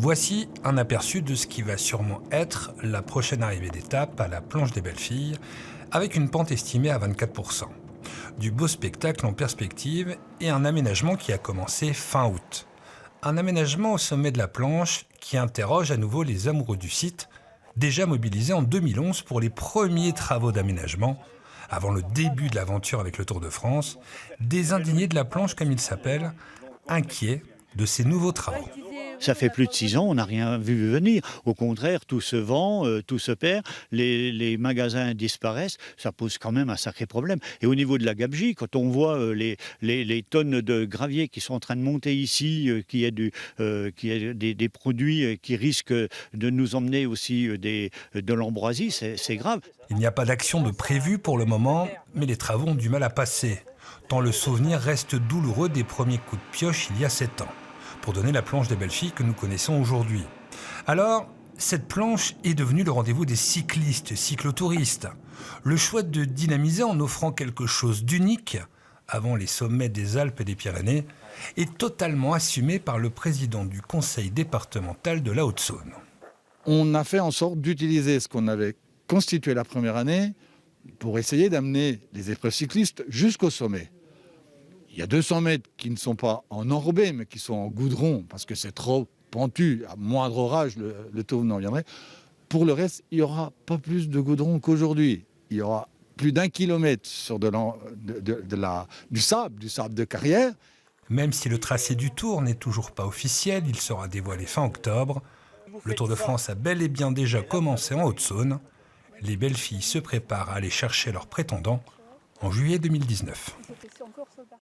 Voici un aperçu de ce qui va sûrement être la prochaine arrivée d'étape à la planche des Belles-Filles, avec une pente estimée à 24%. Du beau spectacle en perspective et un aménagement qui a commencé fin août. Un aménagement au sommet de la planche qui interroge à nouveau les amoureux du site, déjà mobilisés en 2011 pour les premiers travaux d'aménagement, avant le début de l'aventure avec le Tour de France, des indignés de la planche comme ils s'appellent, inquiets de ces nouveaux travaux. Ça fait plus de 6 ans, on n'a rien vu venir. Au contraire, tout se vend, tout se perd, les magasins disparaissent, ça pose quand même un sacré problème. Et au niveau de la gabegie, quand on voit les tonnes de gravier qui sont en train de monter ici, qu'il y a des produits qui risquent de nous emmener aussi de l'ambroisie, c'est grave. Il n'y a pas d'action de prévue pour le moment, mais les travaux ont du mal à passer, tant le souvenir reste douloureux des premiers coups de pioche il y a 7 ans. Pour donner la planche des Belles-Filles que nous connaissons aujourd'hui. Alors, cette planche est devenue le rendez-vous des cyclistes, cyclotouristes. Le choix de dynamiser en offrant quelque chose d'unique, avant les sommets des Alpes et des Pyrénées, est totalement assumé par le président du conseil départemental de la Haute-Saône. On a fait en sorte d'utiliser ce qu'on avait constitué la première année pour essayer d'amener les épreuves cyclistes jusqu'au sommet. Il y a 200 mètres qui ne sont pas en enrobé, mais qui sont en goudron, parce que c'est trop pentu. À moindre orage, le Tour n'en viendrait. Pour le reste, il n'y aura pas plus de goudron qu'aujourd'hui. Il y aura plus d'1 kilomètre sur du sable de carrière. Même si le tracé du Tour n'est toujours pas officiel, il sera dévoilé fin octobre. Le Tour de France a bel et bien déjà commencé en Haute-Saône. Les Belles-Filles se préparent à aller chercher leurs prétendants en juillet 2019.